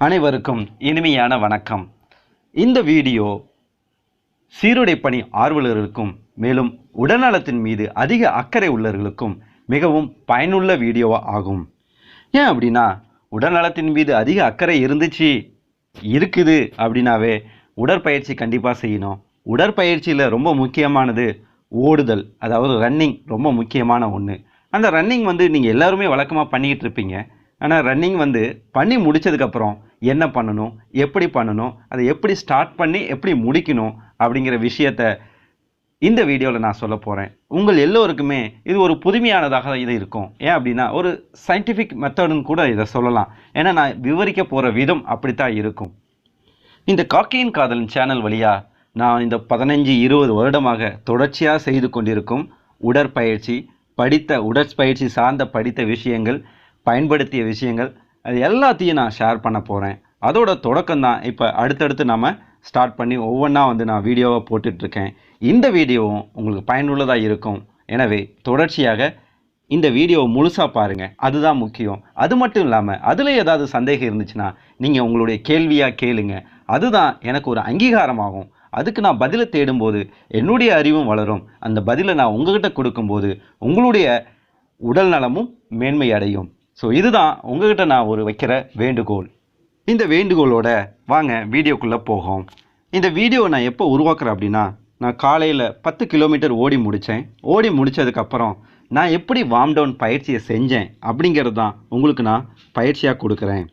அனைவருக்கும் இனிமையான வணக்கம். இந்த வீடியோ சீருடை பணி ஆர்வலர்களுக்கும் மேலும் உடல்நலத்தின் மீது அதிக அக்கறை உள்ளவர்களுக்கும் மிகவும் பயனுள்ள வீடியோவா ஆகும். ஏன் அப்படின்னா, உடல்நலத்தின் மீது அதிக அக்கறை இருக்குது அப்படின்னாவே உடற்பயிற்சி கண்டிப்பாக செய்யணும். உடற்பயிற்சியில் ரொம்ப முக்கியமானது ஓடுதல், அதாவது ரன்னிங் ரொம்ப முக்கியமான ஒன்று. அந்த ரன்னிங் நீங்கள் எல்லாருமே வழக்கமாக பண்ணிக்கிட்டு இருப்பீங்க. ஆனால் ரன்னிங் பண்ணி முடித்ததுக்கப்புறம் என்ன பண்ணணும், எப்படி பண்ணணும், அதை எப்படி ஸ்டார்ட் பண்ணி எப்படி முடிக்கணும் அப்படிங்கிற விஷயத்த இந்த வீடியோவில் நான் சொல்ல போகிறேன். உங்கள் எல்லோருக்குமே இது ஒரு புதுமையானதாக இது இருக்கும். ஏன் அப்படின்னா, ஒரு சயின்டிஃபிக் மெத்தடுன்னு கூட இதை சொல்லலாம். ஏன்னா நான் விவரிக்க போகிற விதம் அப்படித்தான் இருக்கும். இந்த காக்கையின் காதலின் சேனல் வழியாக நான் இந்த 15-20 வருடமாக தொடர்ச்சியாக செய்து கொண்டிருக்கும் உடற்பயிற்சி, உடற்பயிற்சி சார்ந்த படித்த விஷயங்கள், பயன்படுத்திய விஷயங்கள், அது எல்லாத்தையும் நான் ஷேர் பண்ண போகிறேன். அதோட தொடக்கம் தான் இப்போ அடுத்தடுத்து நம்ம ஸ்டார்ட் பண்ணி ஒவ்வொன்றா நான் வீடியோவை போட்டுட்ருக்கேன். இந்த வீடியோவும் உங்களுக்கு பயனுள்ளதாக இருக்கும். எனவே தொடர்ச்சியாக இந்த வீடியோவை முழுசாக பாருங்கள், அதுதான் முக்கியம். அது மட்டும் இல்லாமல் அதில் ஏதாவது சந்தேகம் இருந்துச்சுன்னா நீங்கள் உங்களுடைய கேள்வியாக கேளுங்க. அதுதான் எனக்கு ஒரு அங்கீகாரமாகும். அதுக்கு நான் பதிலை தேடும்போது என்னுடைய அறிவும் வளரும். அந்த பதிலை நான் உங்ககிட்ட கொடுக்கும்போது உங்களுடைய உடல் நலமும் மேன்மை அடையும். ஸோ இதுதான் உங்ககிட்ட நான் வைக்கிற வேண்டுகோள். இந்த வேண்டுகோளோட வாங்க வீடியோக்குள்ளே போகும். இந்த வீடியோவை நான் எப்போ உருவாக்குறேன் அப்படின்னா, நான் காலையில் 10 கிலோமீட்டர் ஓடி முடித்தேன். ஓடி முடித்ததுக்கப்புறம் நான் எப்படி வார்ம் டவுன் பயிற்சியை செஞ்சேன் அப்படிங்கிறது தான் உங்களுக்கு நான் பயிற்சியாக கொடுக்குறேன்.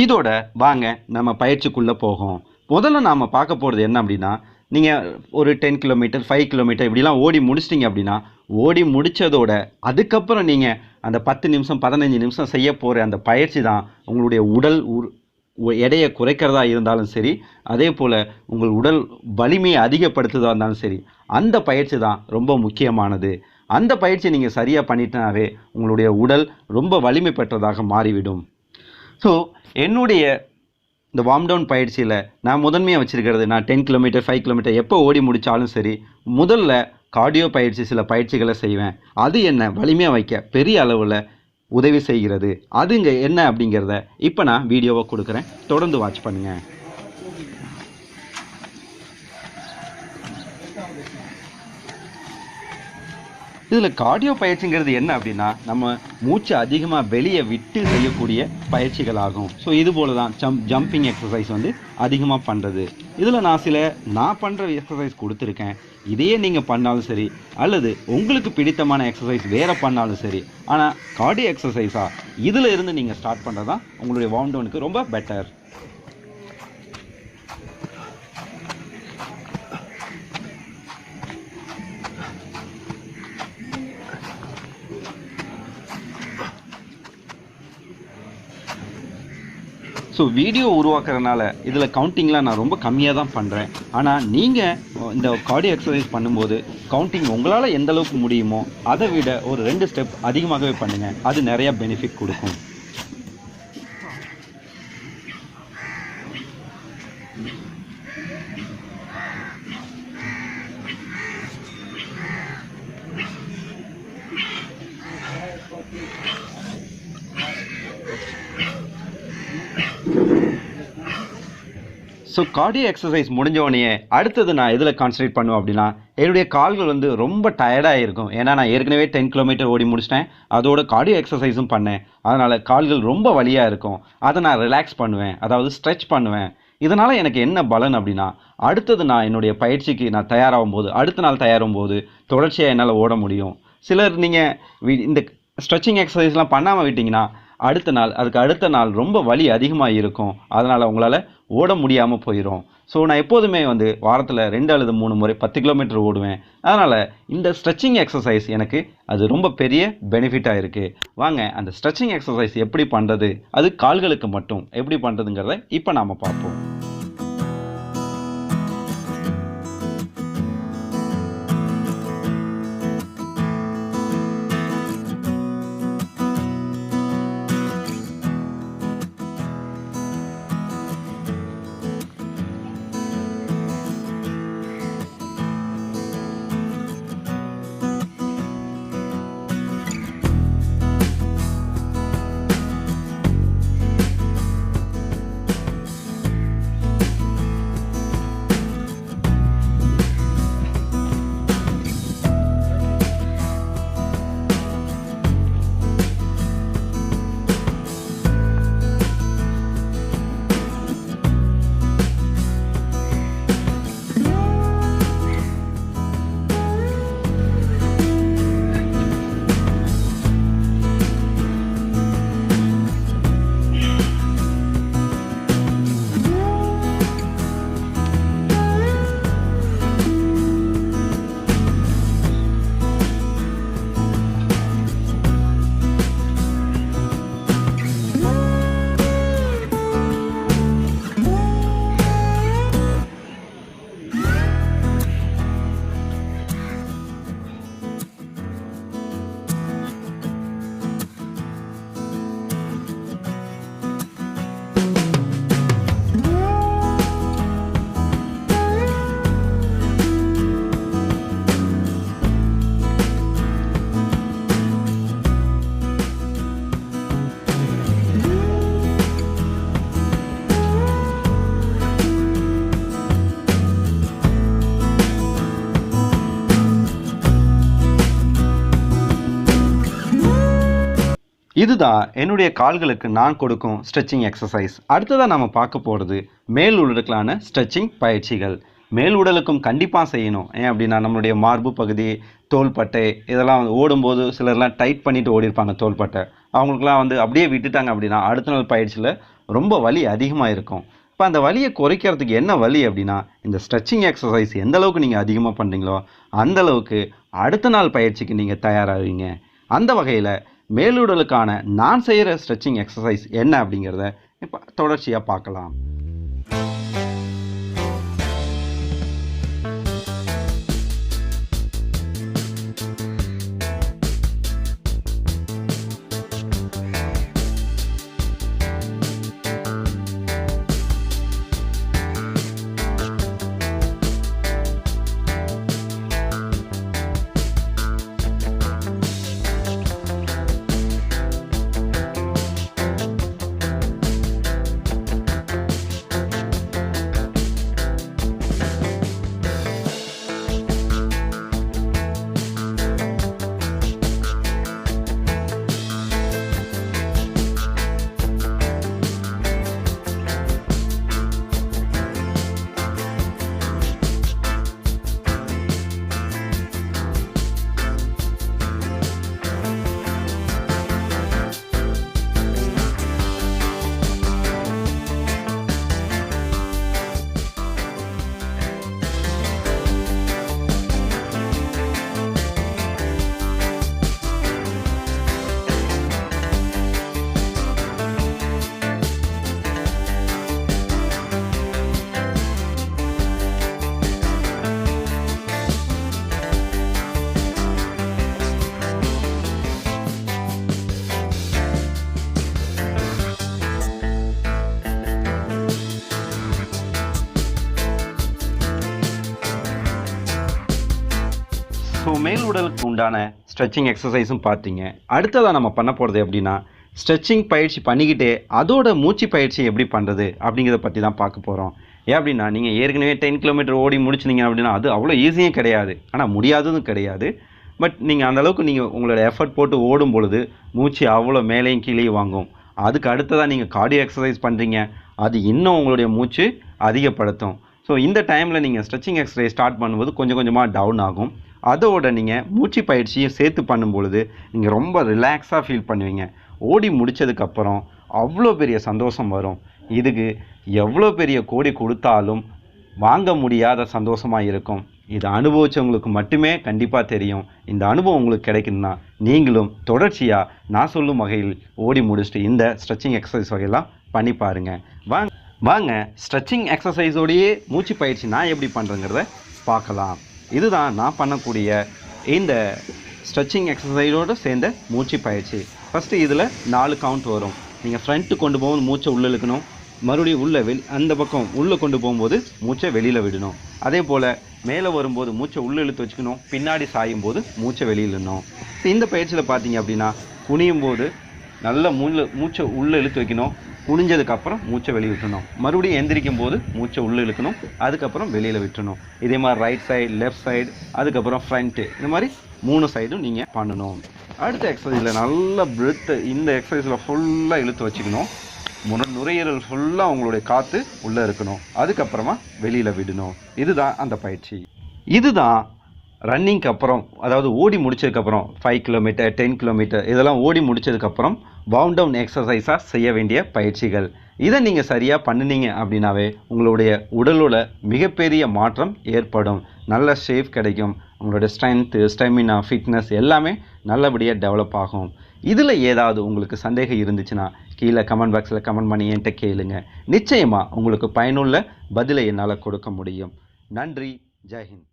இதோட வாங்க நம்ம பயிற்சிக்குள்ளே போகும். முதல்ல நாம் பார்க்க போகிறது என்ன அப்படின்னா, நீங்கள் ஒரு 10 கிலோமீட்டர் 5 கிலோமீட்டர் இப்படிலாம் ஓடி முடிச்சிட்டிங்க அப்படின்னா, ஓடி முடித்ததோட அதுக்கப்புறம் நீங்கள் அந்த 10 நிமிஷம் 15 நிமிஷம் செய்ய போகிற அந்த பயிற்சி தான் உங்களுடைய உடல் எடையை குறைக்கிறதா இருந்தாலும் சரி, அதே போல் உங்கள் உடல் வலிமையை அதிகப்படுத்துறதா இருந்தாலும் சரி, அந்த பயிற்சி தான் ரொம்ப முக்கியமானது. அந்த பயிற்சி நீங்கள் சரியாக பண்ணிட்டனாவே உங்களுடைய உடல் ரொம்ப வலிமை பெற்றதாக மாறிவிடும். ஸோ என்னுடைய இந்த வார்ம் டவுன் பயிற்சியில் நான் முதன்மையாக வச்சுருக்கிறது, நான் 10 கிலோமீட்டர் 5 கிலோமீட்டர் எப்போ ஓடி முடித்தாலும் சரி, முதல்ல கார்டியோ பயிற்சி சில பயிற்சிகளை செய்வேன். அது என்ன வலிமையாக வைக்க பெரிய அளவில் உதவி செய்கிறது. அது இங்கே என்ன அப்படிங்கிறத இப்போ நான் வீடியோவை கொடுக்குறேன். தொடர்ந்து வாட்ச் பண்ணுங்கள். இதில் கார்டியோ பயிற்சிங்கிறது என்ன அப்படின்னா, நம்ம மூச்சு அதிகமாக வெளியே விட்டு செய்யக்கூடிய பயிற்சிகள் ஆகும். ஸோ இது போல தான் ஜம்பிங் எக்ஸசைஸ் அதிகமாக பண்ணுறது. இதில் நான் பண்ணுற எக்ஸசைஸ் கொடுத்துருக்கேன். இதையே நீங்கள் பண்ணாலும் சரி, அல்லது உங்களுக்கு பிடித்தமான எக்ஸசைஸ் வேறு பண்ணாலும் சரி, ஆனால் கார்டியோ எக்ஸசைஸாக இதில் இருந்து நீங்கள் ஸ்டார்ட் பண்ணுறது தான் உங்களுடைய வார்ம் டவுனுக்கு ரொம்ப பெட்டர். ஸோ வீடியோ உருவாக்குறதுனால இதில் கவுண்டிங்லாம் நான் ரொம்ப கம்மியாக தான் பண்ணுறேன். ஆனால் நீங்கள் இந்த கார்டியோ எக்ஸசைஸ் பண்ணும்போது கவுண்டிங் உங்களால் எந்த அளவுக்கு முடியுமோ அதை விட ஒரு 2 ஸ்டெப் அதிகமாகவே பண்ணுங்கள். அது நிறையா பெனிஃபிட் கொடுக்கும். ஸோ கார்டியோ எக்ஸசைஸ் முடிஞ்சோடனே அடுத்தது நான் எதில் கான்சன்ட்ரேட் பண்ணுவேன் அப்படின்னா, என்னுடைய கால்கள் ரொம்ப டயர்டாக இருக்கும். ஏன்னா நான் ஏற்கனவே 10 கிலோமீட்டர் ஓடி முடிச்சிட்டேன், அதோட கார்டியோ எக்ஸசைஸும் பண்ணேன். அதனால் கால்கள் ரொம்ப வலியாக இருக்கும். அதை நான் ரிலாக்ஸ் பண்ணுவேன், அதாவது ஸ்ட்ரெச் பண்ணுவேன். இதனால் எனக்கு என்ன பலன் அப்படின்னா, அடுத்தது நான் என்னுடைய பயிற்சிக்கு நான் தயாராகும் போது, அடுத்த நாள் தயாராகும் போது தொடர்ச்சியாக என்னால் ஓட முடியும். சிலர் நீங்கள் இந்த ஸ்ட்ரெச்சிங் எக்ஸசைஸ்லாம் பண்ணாமல் விட்டிங்கன்னா அதுக்கு அடுத்த நாள் ரொம்ப வலி அதிகமாக இருக்கும். அதனால் உங்களால் ஓட முடியாமல் போயிடும். ஸோ நான் எப்போதுமே வாரத்தில் 2 அல்லது 3 முறை 10 கிலோமீட்டர் ஓடுவேன். அதனால் இந்த ஸ்ட்ரெச்சிங் எக்ஸசைஸ் எனக்கு அது ரொம்ப பெரிய பெனிஃபிட்டாக இருக்குது. வாங்க அந்த ஸ்ட்ரெச்சிங் எக்ஸசைஸ் எப்படி பண்ணுறது, அது கால்களுக்கு மட்டும் எப்படி பண்ணுறதுங்கிறத இப்போ நாம் பார்ப்போம். இதுதான் என்னுடைய கால்களுக்கு நான் கொடுக்கும் ஸ்ட்ரெச்சிங் எக்ஸசைஸ். அடுத்ததாக நம்ம பார்க்க போகிறது மேல் உடலுக்கான ஸ்ட்ரெச்சிங் பயிற்சிகள். மேல் உடலுக்கும் கண்டிப்பாக செய்யணும். ஏன் அப்படின்னா நம்மளுடைய மார்பு பகுதி, தோள்பட்டை இதெல்லாம் ஓடும்போது சிலர்லாம் டைட் பண்ணிவிட்டு ஓடிருப்பாங்க தோள்பட்டை. அவங்களுக்குலாம் அப்படியே விட்டுட்டாங்க அப்படின்னா அடுத்த நாள் பயிற்சியில் ரொம்ப வலி அதிகமாக இருக்கும். இப்போ அந்த வலியை குறைக்கிறதுக்கு என்ன வழி அப்படின்னா, இந்த ஸ்ட்ரெச்சிங் எக்ஸசைஸ் எந்த அளவுக்கு நீங்கள் அதிகமாக பண்ணுறீங்களோ அந்தளவுக்கு அடுத்த நாள் பயிற்சிக்கு நீங்கள் தயாராகுவீங்க. அந்த வகையில் மேலுடலுக்கான நான் செய்கிற ஸ்ட்ரெச்சிங் எக்ஸசைஸ் என்ன அப்படிங்கிறத இப்போ தொடர்ச்சியாக பார்க்கலாம். ஸோ மேல் உடலுக்கு உண்டான ஸ்ட்ரெச்சிங் எக்ஸசைஸும் பார்த்தீங்க. அடுத்ததாக நம்ம பண்ண போகிறது எப்படின்னா, ஸ்ட்ரெச்சிங் பயிற்சி பண்ணிக்கிட்டே அதோட மூச்சு பயிற்சி எப்படி பண்ணுறது அப்படிங்கிறத பற்றி தான் பார்க்க போகிறோம். ஏன் அப்படின்னா, நீங்கள் ஏற்கனவே 10 கிலோமீட்டர் ஓடி முடிச்சிங்க அப்படின்னா அது அவ்வளோ ஈஸியும் கிடையாது, ஆனால் முடியாததும் கிடையாது. பட் நீங்கள் அந்தளவுக்கு நீங்கள் உங்களோட எஃபர்ட் போட்டு ஓடும் பொழுது மூச்சு அவ்வளோ மேலேயும் கீழேயும் வாங்கும். அதுக்கு அடுத்ததாக நீங்கள் கார்டியோ எக்ஸசைஸ் பண்ணுறீங்க, அது இன்னும் உங்களுடைய மூச்சு அதிகப்படுத்தும். ஸோ இந்த டைமில் நீங்கள் ஸ்ட்ரெச்சிங் எக்ஸசைஸ் ஸ்டார்ட் பண்ணும்போது கொஞ்சம் கொஞ்சமாக டவுன் ஆகும். அதோட நீங்கள் மூச்சு பயிற்சியும் சேர்த்து பண்ணும்பொழுது நீங்கள் ரொம்ப ரிலாக்ஸாக ஃபீல் பண்ணுவீங்க. ஓடி முடித்ததுக்கப்புறம் அவ்வளோ பெரிய சந்தோஷம் வரும். இதுக்கு எவ்வளோ பெரிய கோடி கொடுத்தாலும் வாங்க முடியாத சந்தோஷமாக இருக்கும். இதை அனுபவித்தவங்களுக்கு மட்டுமே கண்டிப்பாக தெரியும். இந்த அனுபவம் உங்களுக்கு கிடைக்குதுன்னா நீங்களும் தொடர்ச்சியாக நான் சொல்லும் வகையில் ஓடி முடிச்சுட்டு இந்த ஸ்ட்ரெச்சிங் எக்ஸசைஸ் வகையெல்லாம் பண்ணி பாருங்கள். வாங்க ஸ்ட்ரெச்சிங் எக்ஸசைஸோடையே மூச்சு பயிற்சி நான் எப்படி பண்ணுறேங்கிறத பார்க்கலாம். இதுதான் நான் பண்ணக்கூடிய இந்த ஸ்ட்ரெச்சிங் எக்ஸசைஸோடு சேர்ந்த மூச்சு பயிற்சி. ஃபஸ்ட்டு இதில் 4 கவுண்ட் வரும். நீங்கள் ஃப்ரண்ட்டு கொண்டு போகும்போது மூச்சை உள்ளே இழுக்கணும், மறுபடியும் உள்ளே அந்த பக்கம் உள்ளே கொண்டு போகும்போது மூச்சை வெளியில் விடணும். அதே போல் மேலே வரும்போது மூச்சை உள்ளே இழுத்து வச்சுக்கணும், பின்னாடி சாயும் போது மூச்சை வெளியில் விடணும். இந்த பயிற்சியில் பார்த்தீங்க அப்படின்னா குனியும் போது நல்லா மூச்சை உள்ளே இழுத்து வைக்கணும், குனிஞ்சதுக்கப்புறம் மூச்சை வெளியே விட்டுணும், மறுபடியும் எந்திரிக்கும் போது மூச்சை உள்ளே இழுக்கணும், அதுக்கப்புறம் வெளியில் விட்டுணும். இதே மாதிரி ரைட் சைடு, லெஃப்ட் சைடு, அதுக்கப்புறம் ஃப்ரண்ட்டு, இந்த மாதிரி 3 சைடும் நீங்கள் பண்ணணும். அடுத்த எக்ஸசைஸில் நல்ல பிரெத்து இந்த எக்ஸசைஸில் ஃபுல்லாக இழுத்து வச்சுக்கணும். நுரையீரல் ஃபுல்லாக உங்களுடைய காற்று உள்ளே இருக்கணும், அதுக்கப்புறமா வெளியில் விடணும். இதுதான் அந்த பயிற்சி. இதுதான் ரன்னிங்க்கு அப்புறம், அதாவது ஓடி முடிச்சதுக்கப்புறம் 5 கிலோமீட்டர் 10 கிலோமீட்டர் இதெல்லாம் ஓடி முடிச்சதுக்கப்புறம் வவுண்ட் டவுன் எக்ஸசைஸாக செய்ய வேண்டிய பயிற்சிகள். இதை நீங்கள் சரியாக பண்ணினீங்க அப்படின்னாவே உங்களுடைய உடலோட மிகப்பெரிய மாற்றம் ஏற்படும். நல்ல ஷேப் கிடைக்கும், உங்களோட ஸ்ட்ரென்த்து, ஸ்டெமினா, ஃபிட்னஸ் எல்லாமே நல்லபடியாக டெவலப் ஆகும். இதில் ஏதாவது உங்களுக்கு சந்தேகம் இருந்துச்சுன்னா கீழே கமெண்ட் பாக்ஸில் கமெண்ட் பண்ணி என்கிட்ட கேளுங்க. நிச்சயமாக உங்களுக்கு பயனுள்ள பதிலை என்னால் கொடுக்க முடியும். நன்றி. ஜெய்ஹிந்த்.